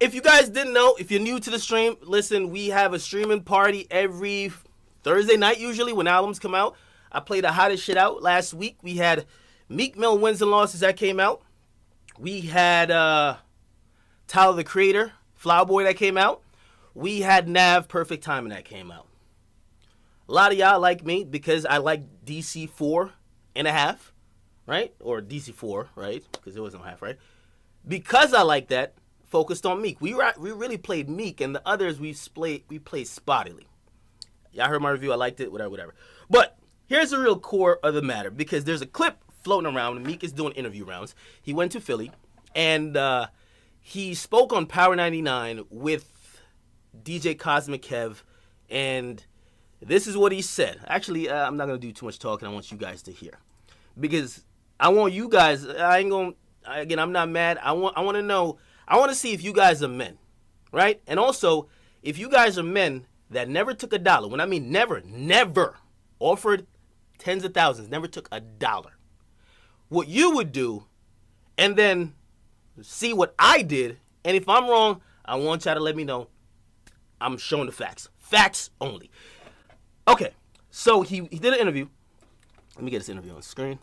If you guys didn't know, if you're new to the stream, listen, we have a streaming party every Thursday night usually when albums come out. I played the hottest shit out last week. We had Meek Mill Wins and Losses that came out. We had Tyler the Creator, Flower Boy that came out. We had Nav Perfect Timing that came out. A lot of y'all like me because I like DC 4.5, right? Or DC 4, right? Because there was no half, right? Because I like that, focused on Meek. We really played Meek, and the others we played spottily. Y'all heard my review. I liked it, whatever. But here's the real core of the matter, because there's a clip floating around, and Meek is doing interview rounds. He went to Philly, and he spoke on Power 99 with DJ Cosmic Kev, and this is what he said. Actually, I'm not going to do too much talking. I want you guys to hear. Because I want you guys, again, I'm not mad. I want to know, I want to see if you guys are men, right? And also, if you guys are men that never took $1, when I mean never offered tens of thousands, never took $1, what you would do, and then see what I did, and if I'm wrong, I want y'all to let me know. I'm showing the facts. Facts only. Okay, so he did an interview. Let me get this interview on the screen.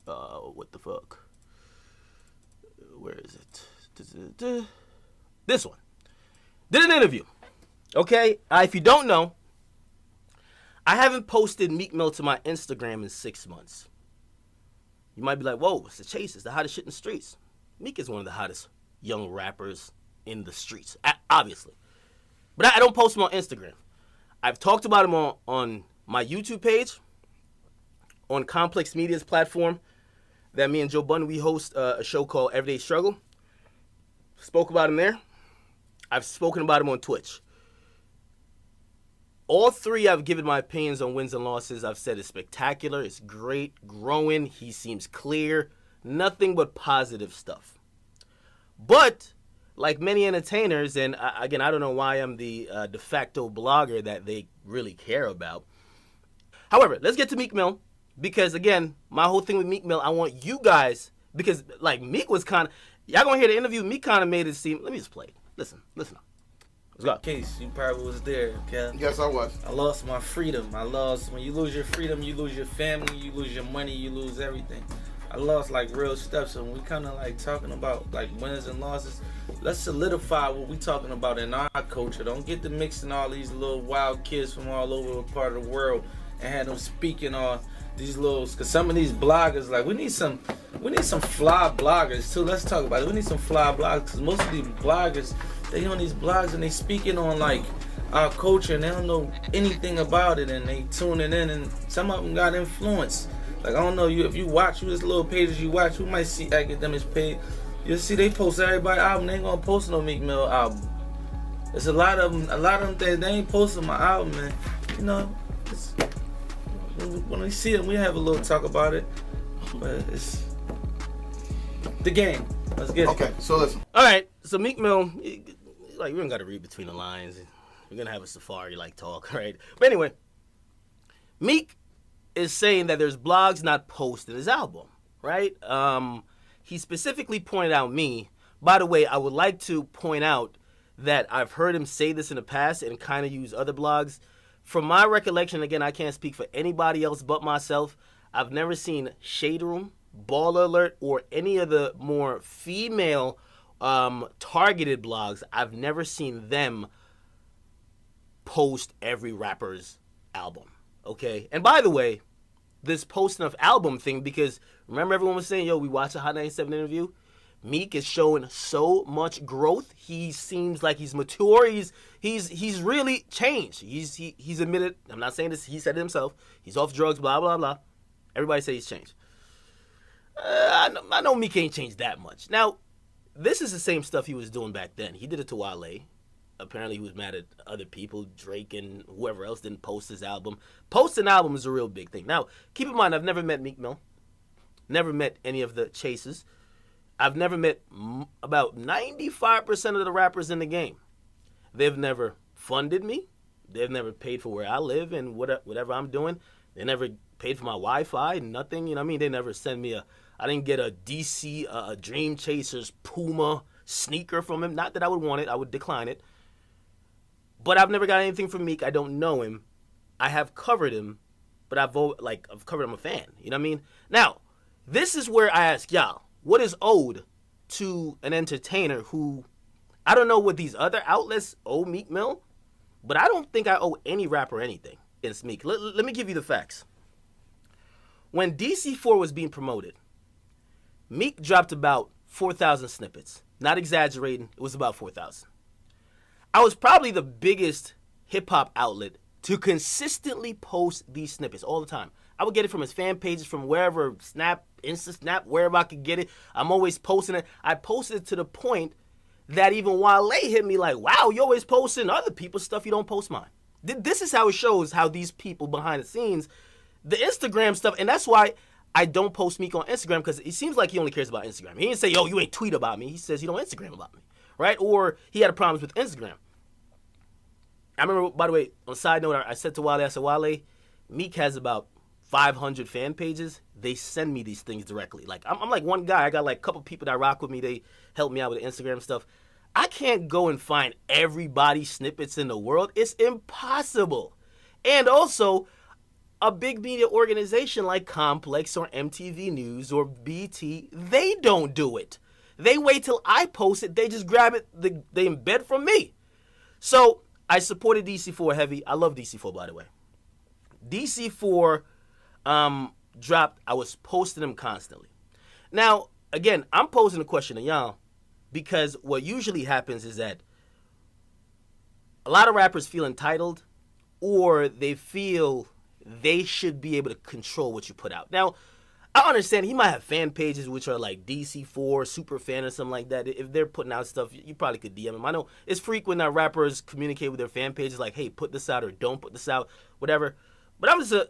What the fuck? Where is it? This one. Did an interview. Okay, if you don't know, I haven't posted Meek Mill to my Instagram in 6 months. You might be like, whoa, it's the Chase. It's the hottest shit in the streets. Meek is one of the hottest young rappers in the streets, obviously. But I don't post him on Instagram. I've talked about him on my YouTube page, on Complex Media's platform that me and Joe Budden, we host a show called Everyday Struggle. Spoke about him there. I've spoken about him on Twitch. All three I've given my opinions on wins and losses. I've said it's spectacular, it's great, growing, he seems clear, nothing but positive stuff. But like many entertainers, and again, I don't know why I'm the de facto blogger that they really care about. However, let's get to Meek Mill, because again, my whole thing with Meek Mill, I want you guys, because like Meek was kind of, y'all gonna hear the interview, Meek kind of made it seem, let me just play it. Listen up. Let's go. Case, you probably was there, okay? Yes, I was. I lost my freedom. When you lose your freedom, you lose your family, you lose your money, you lose everything. I lost like real stuff, so when we kind of like talking about like wins and losses, let's solidify what we talking about in our culture. Don't get to mixing all these little wild kids from all over the part of the world and have them speaking on these little, cause some of these bloggers, like we need some fly bloggers too. Let's talk about it. We need some fly bloggers, cause most of these bloggers, they on these blogs and they speaking on like our culture and they don't know anything about it, and they tuning in, and some of them got influence. Like I don't know, if you watch this little pages you watch, you might see Akademiks page. You'll see they post everybody's album. They ain't gonna post no Meek Mill album. There's a lot of them things they ain't posting my album, man. You know, when we see them, we have a little talk about it. But it's the game. Let's get it. Okay, so listen. All right, so Meek Mill, like we don't got to read between the lines. We're gonna have a safari like talk, right? But anyway, Meek is saying that there's blogs not posting his album, right? He specifically pointed out me. By the way, I would like to point out that I've heard him say this in the past and kind of use other blogs. From my recollection, again, I can't speak for anybody else but myself. I've never seen Shade Room, Baller Alert, or any of the more female targeted blogs. I've never seen them post every rapper's album, okay? And by the way, this posting of album thing, because remember everyone was saying, yo, we watched a Hot 97 interview? Meek is showing so much growth. He seems like he's mature. He's really changed. He's admitted, I'm not saying this, he said it himself, he's off drugs, blah, blah, blah. Everybody say he's changed. I know Meek ain't changed that much. Now, this is the same stuff he was doing back then. He did it to Wale. Apparently he was mad at other people. Drake and whoever else didn't post his album. Posting an album is a real big thing. Now, keep in mind, I've never met Meek Mill. Never met any of the Chases. I've never met about 95% of the rappers in the game. They've never funded me. They've never paid for where I live and whatever I'm doing. They never paid for my Wi-Fi, nothing. You know what I mean? They never sent me I didn't get a DC, Dream Chasers Puma sneaker from him. Not that I would want it. I would decline it. But I've never got anything from Meek. I don't know him. I have covered him, but I've covered him a fan. You know what I mean? Now, this is where I ask y'all, what is owed to an entertainer who, I don't know what these other outlets owe Meek Mill, but I don't think I owe any rapper anything against Meek. Let me give you the facts. When DC4 was being promoted, Meek dropped about 4,000 snippets. Not exaggerating, it was about 4,000. I was probably the biggest hip-hop outlet to consistently post these snippets all the time. I would get it from his fan pages, from wherever, Snap, Insta Snap, wherever I could get it. I'm always posting it. I posted it to the point that even Wale hit me like, wow, you're always posting other people's stuff, you don't post mine. This is how it shows how these people behind the scenes, the Instagram stuff, and that's why I don't post Meek on Instagram, because it seems like he only cares about Instagram. He didn't say, yo, you ain't tweet about me. He says you don't Instagram about me, right? Or he had problems with Instagram. I remember, by the way, on a side note, I said to Wale, I said, Wale, Meek has about 500 fan pages. They send me these things directly. Like, I'm like one guy. I got like a couple people that rock with me. They help me out with the Instagram stuff. I can't go and find everybody's snippets in the world. It's impossible. And also, a big media organization like Complex or MTV News or BT, they don't do it. They wait till I post it. They just grab it. They embed from me. So I supported DC4 heavy. I love DC4, by the way. DC4 dropped. I was posting them constantly. Now, again, I'm posing a question to y'all because what usually happens is that a lot of rappers feel entitled, or they feel they should be able to control what you put out. Now, I understand he might have fan pages which are like DC4, super fan or something like that. If they're putting out stuff, you probably could DM him. I know it's frequent that rappers communicate with their fan pages like, hey, put this out or don't put this out, whatever. But I'm just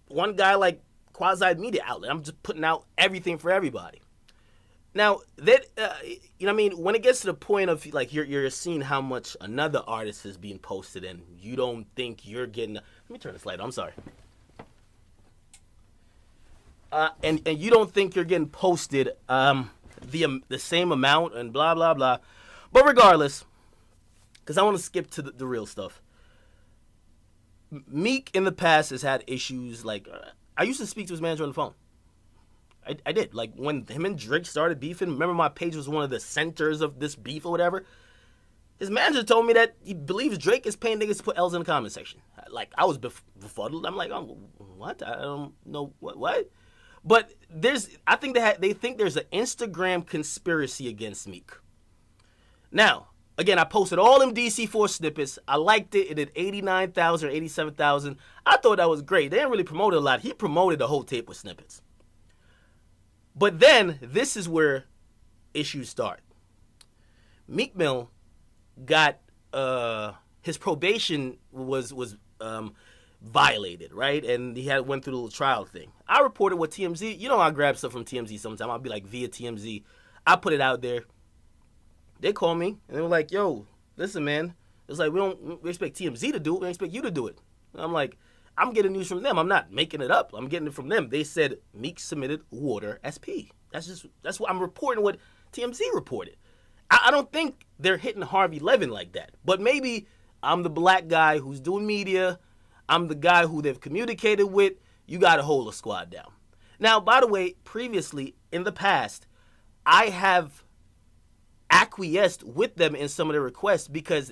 one guy like quasi-media outlet. I'm just putting out everything for everybody. Now, that you know what I mean? When it gets to the point of like you're seeing how much another artist is being posted and you don't think you're getting... Let me turn this light on. I'm sorry. And you don't think you're getting posted the same amount and blah, blah, blah. But regardless, because I want to skip to the real stuff. Meek in the past has had issues like... I used to speak to his manager on the phone. I did. Like when him and Drake started beefing, remember my page was one of the centers of this beef or whatever? His manager told me that he believes Drake is paying niggas to put L's in the comment section. Like, I was befuddled. I'm like, oh, what? I don't know. What? But I think they think there's an Instagram conspiracy against Meek. Now, again, I posted all them DC4 snippets. I liked it. It did 89,000 or 87,000. I thought that was great. They didn't really promote it a lot. He promoted the whole tape with snippets. But then, this is where issues start. Meek Mill got, his probation was violated, right? And he went through the little trial thing. I reported with TMZ. You know, I grab stuff from TMZ sometimes. I'll be like, via TMZ. I put it out there. They call me, and they were like, yo, listen, man. It's like, we expect TMZ to do it. We expect you to do it. And I'm like, I'm getting news from them. I'm not making it up. I'm getting it from them. They said Meek submitted water SP. That's what I'm reporting what TMZ reported. I don't think they're hitting Harvey Levin like that. But maybe I'm the black guy who's doing media. I'm the guy who they've communicated with. You got to hold a squad down. Now, by the way, previously, in the past, I have acquiesced with them in some of their requests because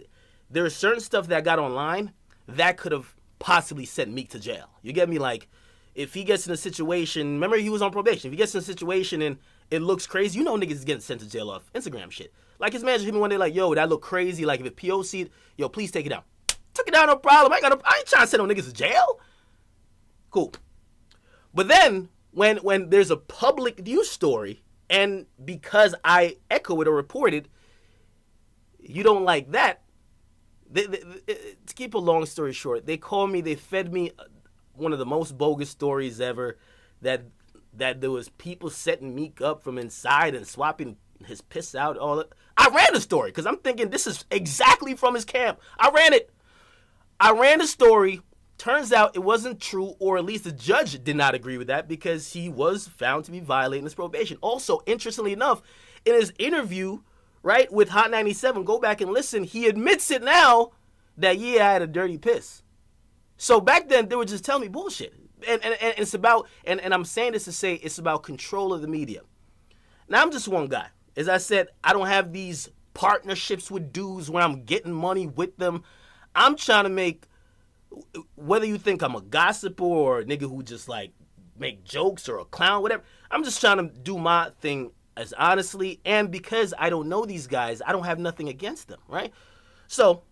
there is certain stuff that got online that could have possibly sent Meek to jail. You get me? Like, if he gets in a situation, remember he was on probation. If he gets in a situation and it looks crazy, you know niggas is getting sent to jail off Instagram shit. Like his manager hit me one day like, yo, that look crazy. Like if it POC'd, yo, please take it down. Took it down, no problem. I ain't trying to send no niggas to jail. Cool. But then when there's a public news story, and because I echo it or report it, you don't like that. To keep a long story short, they called me, they fed me one of the most bogus stories ever, that there was people setting Meek up from inside and swapping his piss out. All that. I ran the story because I'm thinking this is exactly from his camp. I ran the story. Turns out it wasn't true, or at least the judge did not agree with that because he was found to be violating his probation. Also, interestingly enough, in his interview right, with Hot 97, go back and listen. He admits it now that, yeah, I had a dirty piss. So back then, they were just telling me bullshit. And it's about, and I'm saying this to say it's about control of the media. Now, I'm just one guy. As I said, I don't have these partnerships with dudes where I'm getting money with them. I'm trying to make, whether you think I'm a gossiper or a nigga who just like make jokes or a clown, whatever, I'm just trying to do my thing as honestly. And because I don't know these guys, I don't have nothing against them, right? So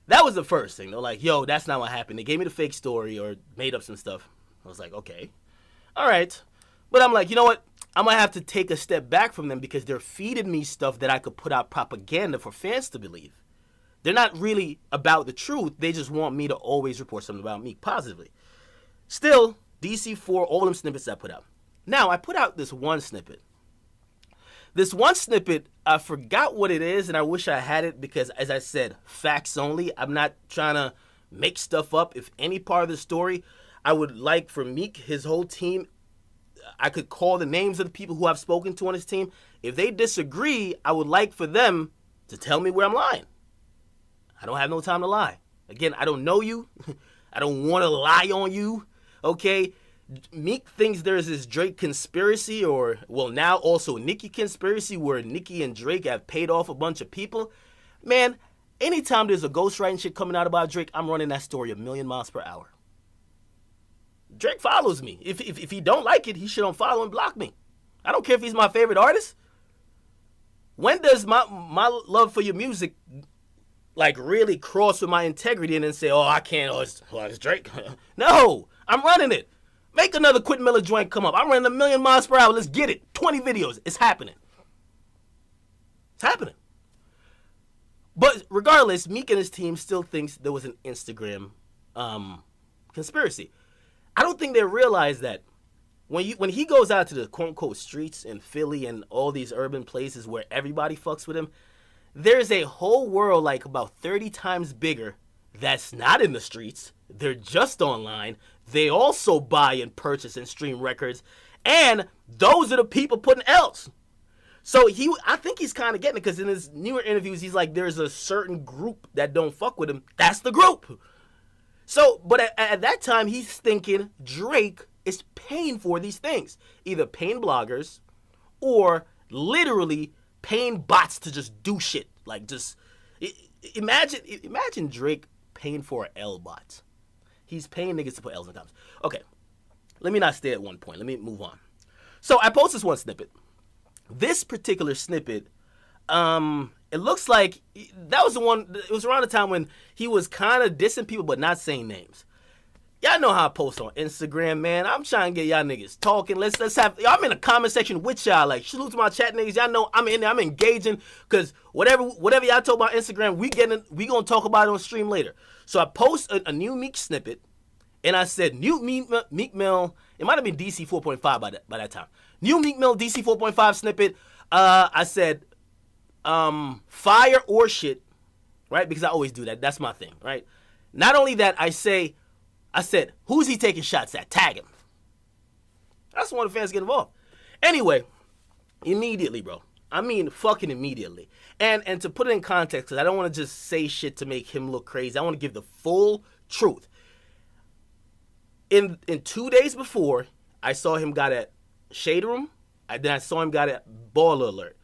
that was the first thing. They're like, yo, that's not what happened. They gave me the fake story or made up some stuff. I was like, okay, all right. But I'm like, you know what? I'm going to have to take a step back from them because they're feeding me stuff that I could put out propaganda for fans to believe. They're not really about the truth. They just want me to always report something about me positively. Still, DC4, all them snippets I put out. Now, I put out this one snippet. This one snippet, I forgot what it is, and I wish I had it because, as I said, facts only. I'm not trying to make stuff up. If any part of the story, I would like for Meek, his whole team, I could call the names of the people who I've spoken to on his team. If they disagree, I would like for them to tell me where I'm lying. I don't have no time to lie. Again, I don't know you. I don't want to lie on you. Okay? Meek thinks there's this Drake conspiracy or, well, now also Nicki conspiracy where Nicki and Drake have paid off a bunch of people. Man, anytime there's a ghostwriting shit coming out about Drake, I'm running that story a million miles per hour. Drake follows me. If he don't like it, he should unfollow and block me. I don't care if he's my favorite artist. When does my love for your music like really cross with my integrity and then say, oh, I can't, it's Drake. No, I'm running it. Make another Quentin Miller joint come up. I'm running a million miles per hour. Let's get it. 20 videos. It's happening. It's happening. But regardless, Meek and his team still thinks there was an Instagram conspiracy. I don't think they realize that when he goes out to the quote-unquote streets in Philly and all these urban places where everybody fucks with him, there's a whole world like about 30 times bigger that's not in the streets. They're just online. They also buy and purchase and stream records. And those are the people putting L's. So I think he's kind of getting it because in his newer interviews, he's like, there's a certain group that don't fuck with him. That's the group. So, but at that time, he's thinking Drake is paying for these things. Either paying bloggers or literally paying bots to just do shit. Like just, imagine Drake paying for an L bot. He's paying niggas to put L's in the comments. Okay, let me not stay at one point. Let me move on. So I posted this one snippet. This particular snippet, it looks like that was the one, it was around the time when he was kind of dissing people but not saying names. Y'all know how I post on Instagram, man. I'm trying to get y'all niggas talking. Let's have, I'm in the comment section with y'all. Like, salute to my chat niggas. Y'all know I'm in there. I'm engaging because whatever y'all talk about Instagram, we gonna talk about it on stream later. So I post a new Meek snippet, and I said, new Meek Mill, it might have been DC 4.5 by that time. New Meek Mill DC 4.5 snippet. I said, fire or shit, right? Because I always do that. That's my thing, right? Not only that, I said, who's he taking shots at? Tag him. That's when the fans get involved. Anyway, immediately, bro. I mean, fucking immediately. And to put it in context, because I don't want to just say shit to make him look crazy. I want to give the full truth. In 2 days before, I saw him got at Shade Room. Then I saw him got at Baller Alert.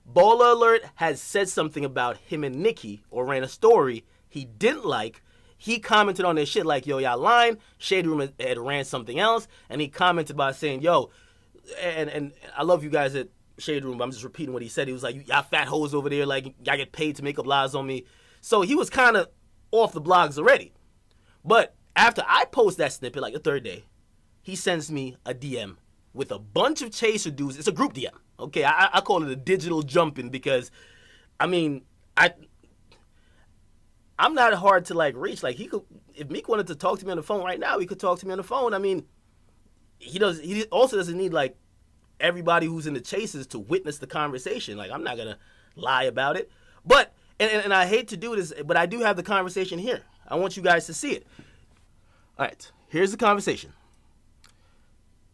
Baller Alert has said something about him and Nicki, or ran a story he didn't like. He commented on this shit like, yo, y'all lying. Shade Room had ran something else. And he commented by saying, yo, and I love you guys at Shade Room, but I'm just repeating what he said. He was like, y'all fat hoes over there, like, y'all get paid to make up lies on me. So he was kind of off the blogs already. But after I post that snippet, like the third day, he sends me a DM with a bunch of chaser dudes. It's a group DM. Okay, I call it a digital jumping because, I mean, I'm not hard to like reach. Like he could, if Meek wanted to talk to me on the phone right now, he could talk to me on the phone. I mean, he also doesn't need like everybody who's in the chases to witness the conversation. Like I'm not gonna lie about it. But and I hate to do this, but I do have the conversation here. I want you guys to see it. All right, here's the conversation.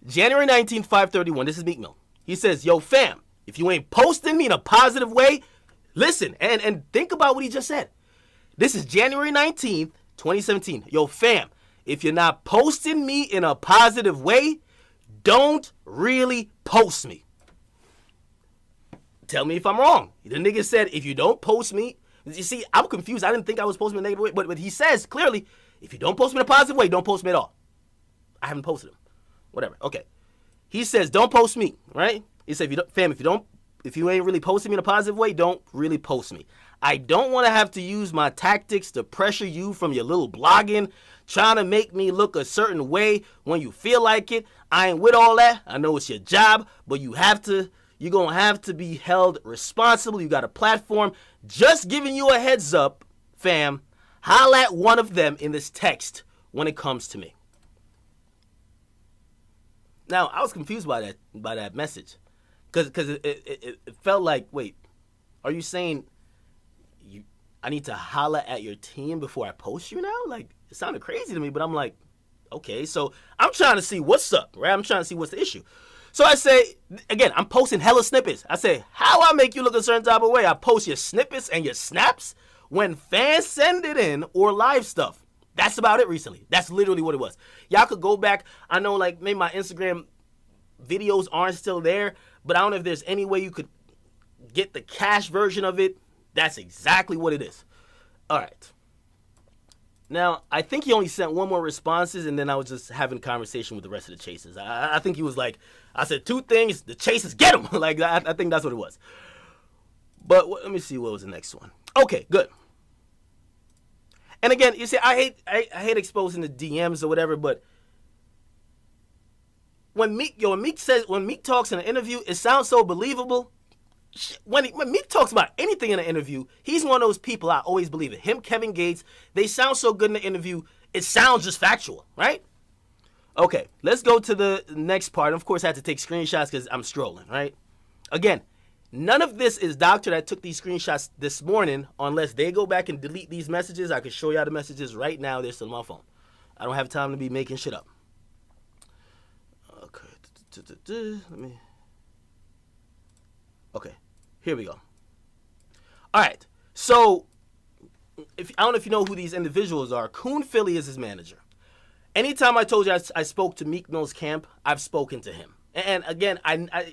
January 19th, 5:31. This is Meek Mill. He says, yo, fam, If you ain't posting me in a positive way, listen, and think about what he just said. This is January 19th, 2017. Yo, fam, if you're not posting me in a positive way, don't really post me. Tell me if I'm wrong. The nigga said, if you don't post me, you see, I'm confused. I didn't think I was posting me in a negative way, but he says clearly, if you don't post me in a positive way, don't post me at all. I haven't posted him. Whatever. Okay. He says, don't post me, right? He said, if you ain't really posting me in a positive way, don't really post me. I don't want to have to use my tactics to pressure you from your little blogging, trying to make me look a certain way when you feel like it. I ain't with all that. I know it's your job, but you're going to have to be held responsible. You got a platform. Just giving you a heads up, fam. Holla at one of them in this text when it comes to me. Now, I was confused by that message. Because it felt like, wait, are you saying I need to holla at your team before I post you now? Like, it sounded crazy to me, but I'm like, okay. So I'm trying to see what's up, right? I'm trying to see what's the issue. So I say, again, I'm posting hella snippets. I say, how I make you look a certain type of way? I post your snippets and your snaps when fans send it in or live stuff. That's about it recently. That's literally what it was. Y'all could go back. I know, like, maybe my Instagram videos aren't still there, but I don't know if there's any way you could get the cash version of it. That's exactly what it is. All right. Now, I think he only sent one more responses, and then I was just having conversation with the rest of the chasers. I think he was like, I said 2 things, the chasers get them. Like, I think that's what it was. But let me see what was the next one. Okay, good. And again, you see, I hate exposing the DMs or whatever, but when Meek talks in an interview, it sounds so believable. When Meek talks about anything in an interview, he's one of those people I always believe it. Him, Kevin Gates, they sound so good in the interview, it sounds just factual, right? Okay, let's go to the next part. Of course, I had to take screenshots because I'm strolling, right? Again, none of this is Doctor that took these screenshots this morning, unless they go back and delete these messages. I can show y'all the messages right now. They're still on my phone. I don't have time to be making shit up. Okay, Okay, here we go. All right, so I don't know if you know who these individuals are. Coon Philly is his manager. Anytime I told you I spoke to Meek Mill's camp, I've spoken to him. And again,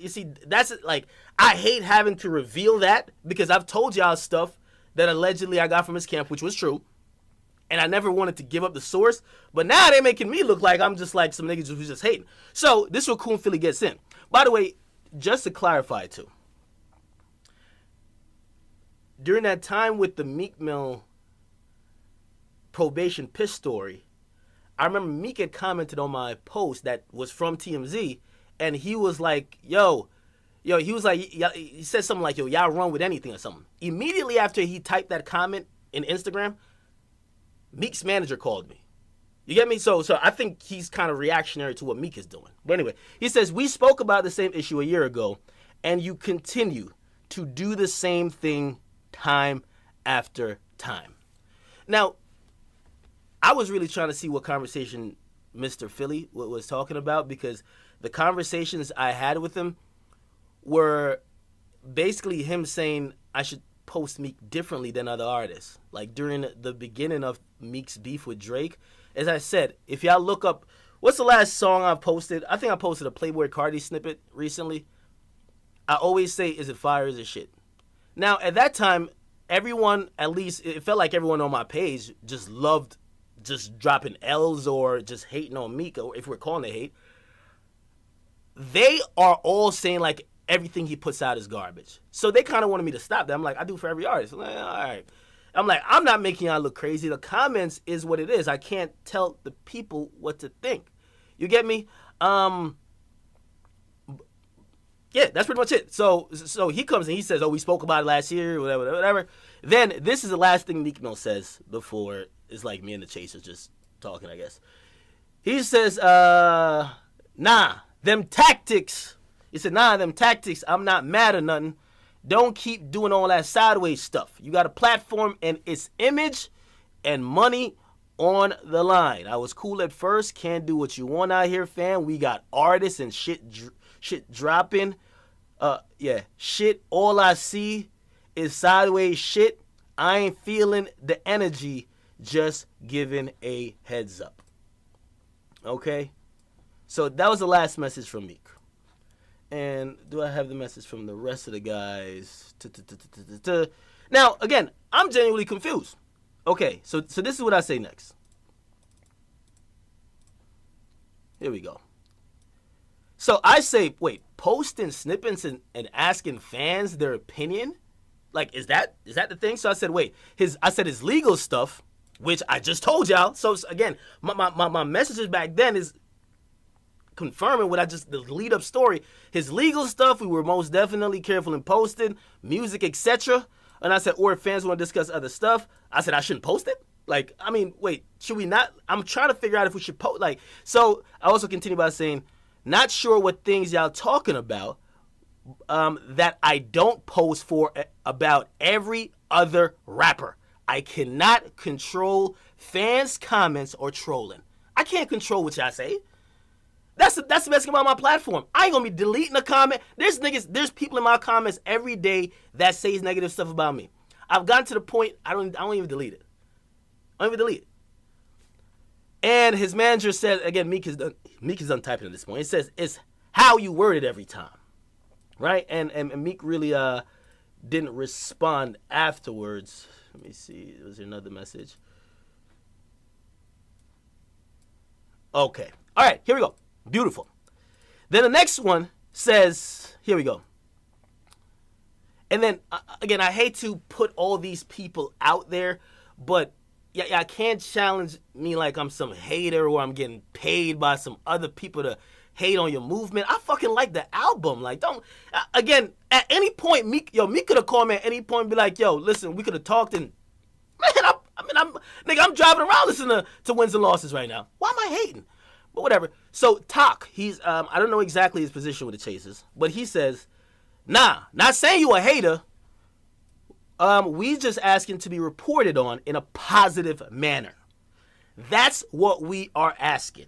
you see, that's like, I hate having to reveal that because I've told y'all stuff that allegedly I got from his camp, which was true. And I never wanted to give up the source. But now they're making me look like I'm just like some niggas who's just hating. So this is what Coon Philly gets in. By the way, just to clarify too, during that time with the Meek Mill probation piss story, I remember Meek had commented on my post that was from TMZ, and he was like, yo, he was like, he said something like, yo, y'all run with anything or something. Immediately after he typed that comment in Instagram, Meek's manager called me. You get me? So I think he's kind of reactionary to what Meek is doing. But anyway, he says, we spoke about the same issue a year ago, and you continue to do the same thing time after time. Now, I was really trying to see what conversation Mr. Philly was talking about, because the conversations I had with him were basically him saying I should post Meek differently than other artists. Like during the beginning of Meek's beef with Drake, as I said, if y'all look up, what's the last song I posted? I think I posted a Playboy Cardi snippet recently. I always say, is it fire, is it shit? Now, at that time, everyone, at least, it felt like everyone on my page just loved just dropping L's or just hating on Meek, or if we're calling it hate. They are all saying, like, everything he puts out is garbage. So they kind of wanted me to stop that. I'm like, I do for every artist. I'm like, all right. I'm like, I'm not making y'all look crazy. The comments is what it is. I can't tell the people what to think. You get me? Yeah, that's pretty much it. So he comes and he says, oh, we spoke about it last year, whatever. Then this is the last thing Meek Mill says before it's like me and the Chasers just talking, I guess. He says, nah, them tactics. He said, nah, them tactics, I'm not mad or nothing. Don't keep doing all that sideways stuff. You got a platform and it's image and money on the line. I was cool at first. Can't do what you want out here, fam. We got artists and shit dropping. Yeah, shit, all I see is sideways shit. I ain't feeling the energy, just giving a heads up. Okay? So that was the last message from Meek. And do I have the message from the rest of the guys? Now, again, I'm genuinely confused. Okay, so this is what I say next. Here we go. So I say, wait, posting snippets and asking fans their opinion? Like, is that the thing? So I said, wait, his legal stuff, which I just told y'all. So again, my messages back then is confirming what the lead up story. His legal stuff, we were most definitely careful in posting, music, etc. And I said, or if fans want to discuss other stuff, I said I shouldn't post it. Like, I mean, wait, should we not? I'm trying to figure out if we should post. Like, so I also continue by saying, not sure what things y'all talking about that I don't post for about every other rapper. I cannot control fans' comments or trolling. I can't control what y'all say. That's the best thing about my platform. I ain't gonna be deleting a comment. There's people in my comments every day that says negative stuff about me. I've gotten to the point I don't even delete it. I don't even delete it. And his manager said, again, Meek is done typing at this point. It says it's how you word it every time, right? And Meek really didn't respond afterwards. Let me see. Was there another message? Okay. All right. Here we go. Beautiful. Then the next one says, here we go. And then, again, I hate to put all these people out there, but yeah, I can't challenge me like I'm some hater or I'm getting paid by some other people to hate on your movement. I fucking like the album. Like, don't, again, at any point, Meek could have called me at any point and be like, yo, listen, we could have talked and, man, I'm driving around listening to wins and losses right now. Why am I hating? But whatever. So, Talk, he's, I don't know exactly his position with the Chasers, but he says, nah, not saying you a hater. We just asking to be reported on in a positive manner. That's what we are asking,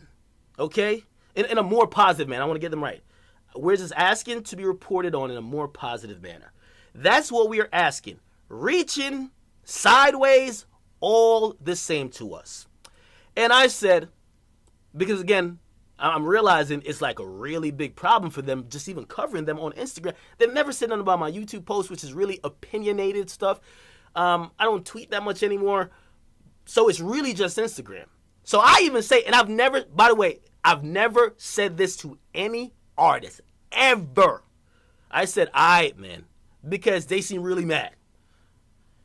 okay? In a more positive manner. I want to get them right. We're just asking to be reported on in a more positive manner. That's what we are asking. Reaching, sideways, all the same to us. And I said, because again, I'm realizing it's like a really big problem for them just even covering them on Instagram. They've never said nothing about my YouTube post, which is really opinionated stuff. I don't tweet that much anymore. So it's really just Instagram. So I even say, and I've never said this to any artist, ever. I said, all right, man, because they seem really mad.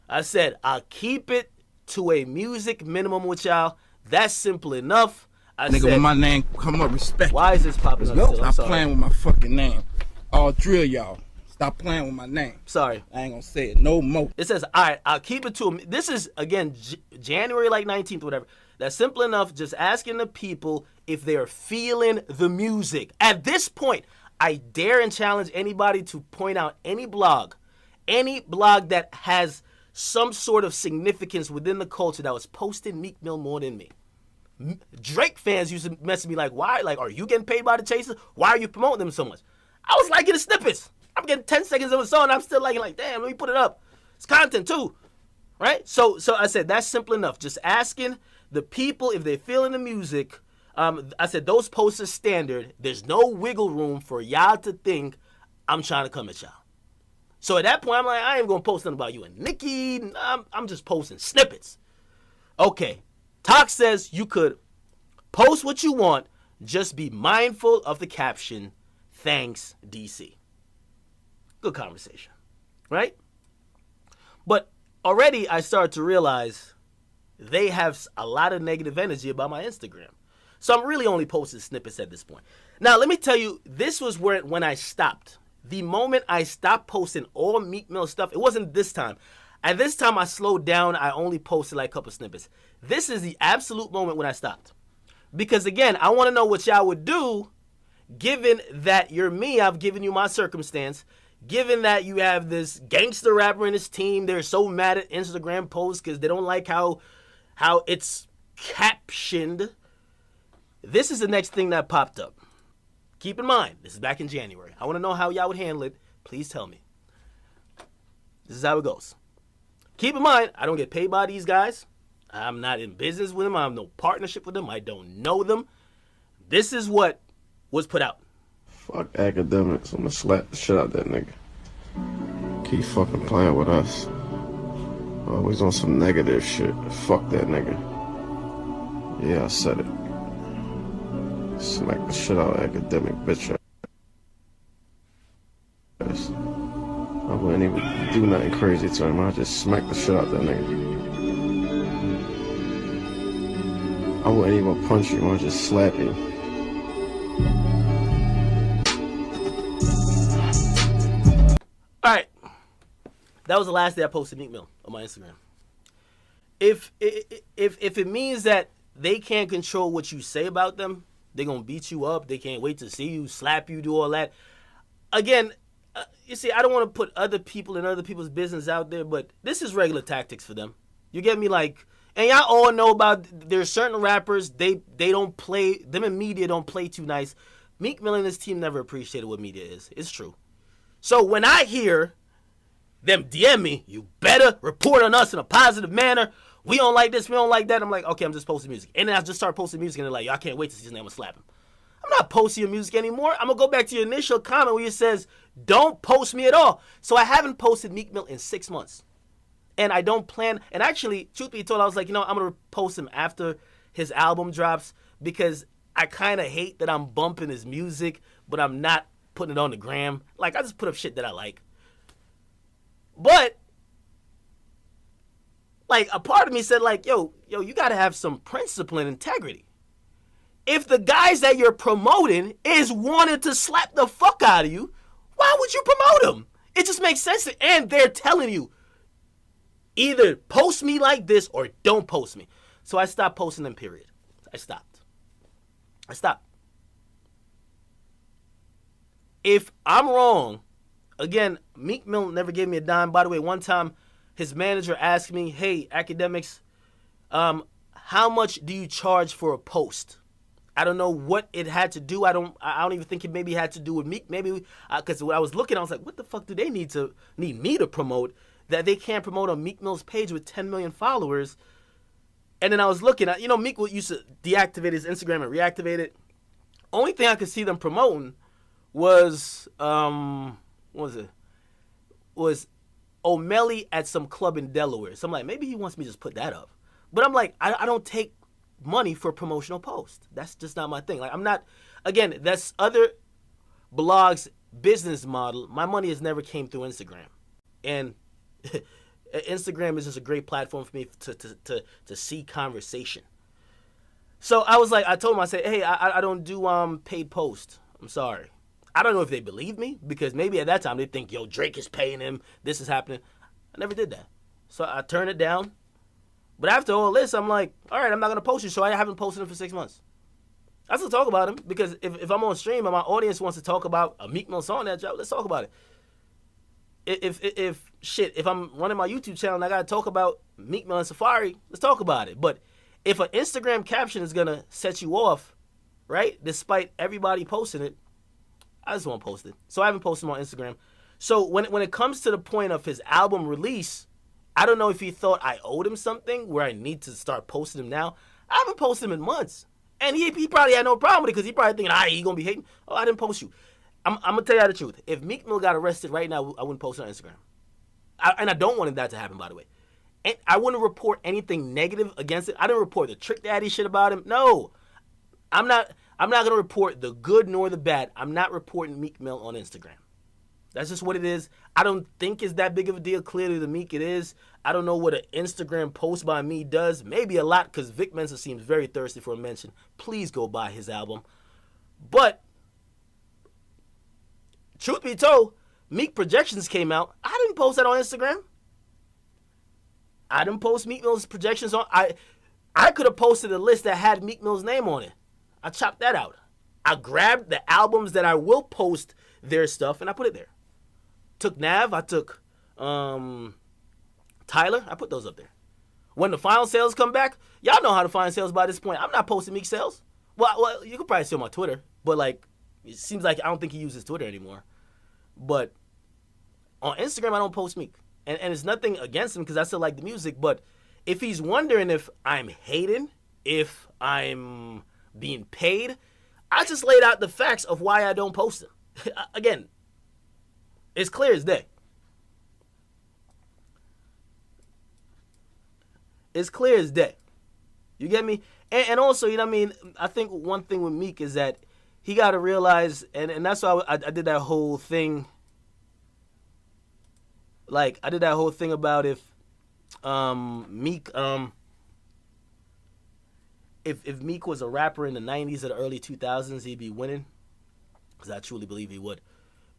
I said, I'll keep it to a music minimum with y'all. That's simple enough. Nigga, when my name come up, respect. Why is this popping up still? Stop playing with my fucking name. I'll drill y'all. Stop playing with my name. Sorry. I ain't gonna say it no more. It says, all right, I'll keep it to him. This is, again, January like 19th, whatever. That's simple enough, just asking the people if they're feeling the music. At this point, I dare and challenge anybody to point out any blog that has some sort of significance within the culture that was posting Meek Mill more than me. Drake fans used to message me like, why? Like, are you getting paid by the Chasers? Why are you promoting them so much? I was liking the snippets. I'm getting 10 seconds of a song. I'm still like, damn, let me put it up. It's content too, right? So I said, that's simple enough. Just asking the people if they're feeling the music. I said, those posts are standard. There's no wiggle room for y'all to think I'm trying to come at y'all. So at that point, I'm like, I ain't going to post nothing about you and Nicki. I'm just posting snippets. Okay. Talk says you could post what you want, just be mindful of the caption, thanks, DC. Good conversation, right? But already I started to realize they have a lot of negative energy about my Instagram. So I'm really only posting snippets at this point. Now, let me tell you, this was when I stopped. The moment I stopped posting all Meek Mill stuff, it wasn't this time. At this time, I slowed down. I only posted like a couple snippets. This is the absolute moment when I stopped. Because again, I want to know what y'all would do, given that you're me, I've given you my circumstance, given that you have this gangster rapper in his team, they're so mad at Instagram posts because they don't like how it's captioned. This is the next thing that popped up. Keep in mind, this is back in January. I want to know how y'all would handle it. Please tell me. This is how it goes. Keep in mind, I don't get paid by these guys. I'm not in business with them. I have no partnership with them. I don't know them. This is what was put out. Fuck Akademiks. I'm gonna slap the shit out that nigga. Keep fucking playing with us. Always on some negative shit. Fuck that nigga. Yeah, I said it. Smack the shit out of academic bitch ass. I wouldn't even do nothing crazy to him. I just smack the shit out that nigga. I wouldn't even punch him. I just slap him. All right. That was the last day I posted Meek Mill on my Instagram. If it means that they can't control what you say about them, they're going to beat you up, they can't wait to see you, slap you, do all that. Again, you see, I don't want to put other people and other people's business out there, but this is regular tactics for them. You get me? Like, and y'all all know about, there's certain rappers, they don't play, them in media don't play too nice. Meek Mill and his team never appreciated what media is. It's true. So when I hear them DM me, you better report on us in a positive manner. We don't like this, we don't like that. I'm like, okay, I'm just posting music. And then I just start posting music and they're like, yo, I can't wait to see his name, I'm gonna slap him. I'm not posting your music anymore. I'm gonna go back to your initial comment where it says, don't post me at all. So I haven't posted Meek Mill in 6 months. And I don't plan, and actually, truth be told, I was like, you know, I'm gonna post him after his album drops because I kind of hate that I'm bumping his music, but I'm not putting it on the gram. Like, I just put up shit that I like. But, like, a part of me said, like, yo, you got to have some principle and integrity. If the guys that you're promoting is wanting to slap the fuck out of you, why would you promote them? It just makes sense. And they're telling you, either post me like this or don't post me. So I stopped posting them, period. I stopped. If I'm wrong, again, Meek Mill never gave me a dime. By the way, one time his manager asked me, hey, Akademiks, how much do you charge for a post? I don't know what it had to do. I don't even think it maybe had to do with Meek. Maybe because when I was looking, I was like, what the fuck do they need me to promote that they can't promote on Meek Mill's page with 10 million followers? And then I was looking at, you know, Meek used to deactivate his Instagram and reactivate it. Only thing I could see them promoting was what was it? Was O'Malley at some club in Delaware. So I'm like, maybe he wants me to just put that up. But I'm like, I don't take money for promotional posts. That's just not my thing. Like, I'm not, again, that's other blogs' business model. My money has never came through Instagram. And Instagram is just a great platform for me to see conversation. So I was like, I told him, I said, hey, I don't do paid posts. I'm sorry. I don't know if they believe me, because maybe at that time they think, yo, Drake is paying him, this is happening. I never did that. So I turned it down. But after all this, I'm like, all right, I'm not going to post you, so I haven't posted him for 6 months. I still talk about him, because if I'm on stream and my audience wants to talk about a Meek Mill song that dropped, let's talk about it. If I'm running my YouTube channel and I got to talk about Meek Mill and Safari, let's talk about it. But if an Instagram caption is going to set you off, right, despite everybody posting it, I just won't post it. So I haven't posted him on Instagram. So when it comes to the point of his album release, I don't know if he thought I owed him something where I need to start posting him now. I haven't posted him in months. And he probably had no problem with it, because he probably thinking, he going to be hating. Oh, I didn't post you. I'm going to tell you the truth. If Meek Mill got arrested right now, I wouldn't post it on Instagram. And I don't want that to happen, by the way. And I wouldn't report anything negative against it. I didn't report the Trick Daddy shit about him. No. I'm not going to report the good nor the bad. I'm not reporting Meek Mill on Instagram. That's just what it is. I don't think it's that big of a deal. Clearly, to Meek it is. I don't know what an Instagram post by me does. Maybe a lot, because Vic Mensa seems very thirsty for a mention. Please go buy his album. But, truth be told, Meek Projections came out. I didn't post that on Instagram. I didn't post Meek Mill's projections on. I could have posted a list that had Meek Mill's name on it. I chopped that out. I grabbed the albums that I will post their stuff and I put it there. Took Nav, I took Tyler, I put those up there. When the final sales come back, y'all know how to find sales by this point. I'm not posting Meek sales. Well, you could probably see on my Twitter, but like, it seems like I don't think he uses Twitter anymore. But On Instagram, I don't post Meek. And it's nothing against him because I still like the music. But if he's wondering if I'm hating, if I'm being paid, I just laid out the facts of why I don't post him. Again, it's clear as day. It's clear as day. You get me? And also, you know what I mean? I think one thing with Meek is that he got to realize, and that's why I did that whole thing. Like, I did that whole thing about if Meek, if Meek was a rapper in the 90s or the early 2000s, he'd be winning. Because I truly believe he would.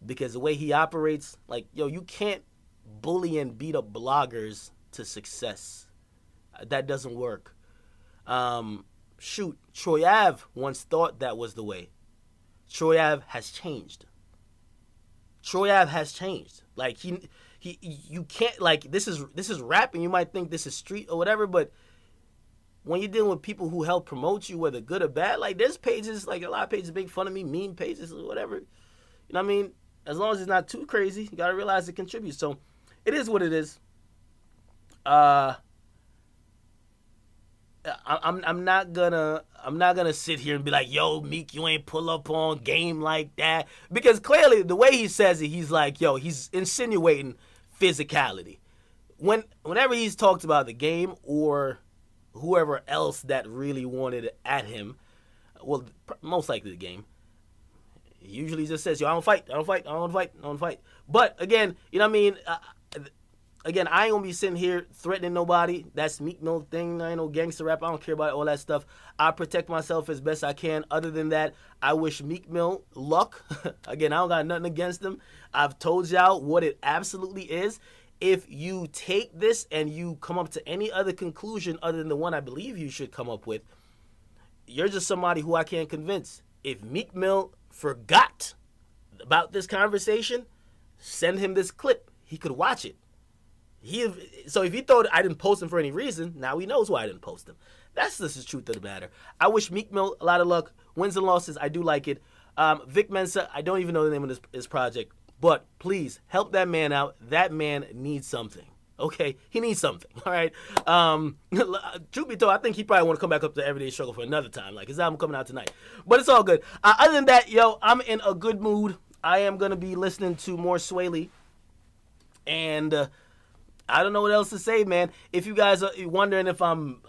Because the way he operates, like, yo, you can't bully and beat up bloggers to success. That doesn't work. Shoot, Troy Ave once thought that was the way. Troy Ave has changed. Troy Ave has changed. Like, you can't, like, this is rapping. You might think this is street or whatever, but when you're dealing with people who help promote you, whether good or bad, like, there's pages, like, a lot of pages make fun of me, meme pages or whatever. You know what I mean? As long as it's not too crazy, you gotta realize it contributes. So it is what it is. I'm not gonna sit here and be like, yo, Meek, you ain't pull up on game like that, because clearly the way he says it, he's like, yo, he's insinuating physicality. Whenever he's talked about the game or whoever else that really wanted it at him, well, most likely the game, he usually just says, yo, I don't fight. But again, you know what I mean? Again, I ain't gonna be sitting here threatening nobody. That's Meek Mill thing. I ain't no gangster rap. I don't care about all that stuff. I protect myself as best I can. Other than that, I wish Meek Mill luck. Again, I don't got nothing against him. I've told y'all what it absolutely is. If you take this and you come up to any other conclusion other than the one I believe you should come up with, you're just somebody who I can't convince. If Meek Mill forgot about this conversation, send him this clip. He could watch it. So if he thought I didn't post him for any reason, now he knows why I didn't post him. That's just the truth of the matter. I wish Meek Mill a lot of luck. Wins and losses, I do like it. Vic Mensa, I don't even know the name of his project, but please help that man out. That man needs something. Okay, he needs something. All right. Truth be told, I think he probably want to come back up to Everyday Struggle for another time. Like, his album coming out tonight, but it's all good. Other than that, yo, I'm in a good mood. I am gonna be listening to more Sway Lee, and I don't know what else to say, man. If you guys are wondering if I'm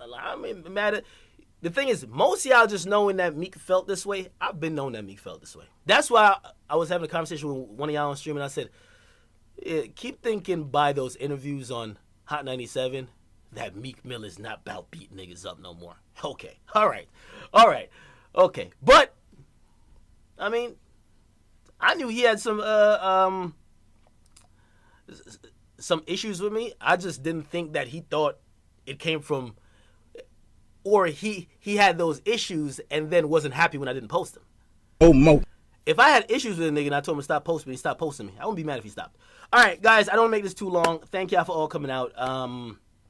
mad at, the thing is, most of y'all just knowing that Meek felt this way. I've been knowing that Meek felt this way. That's why I was having a conversation with one of y'all on stream, and I said, keep thinking by those interviews on Hot 97 that Meek Mill is not about beating niggas up no more. Okay. All right. Okay. But, I mean, I knew he had some issues with me. I just didn't think that he thought it came from, or he had those issues and then wasn't happy when I didn't post them. Oh, Mo. If I had issues with a nigga and I told him to stop posting me, he stopped posting me. I wouldn't be mad if he stopped. All right, guys, I don't want to make this too long. Thank y'all for all coming out.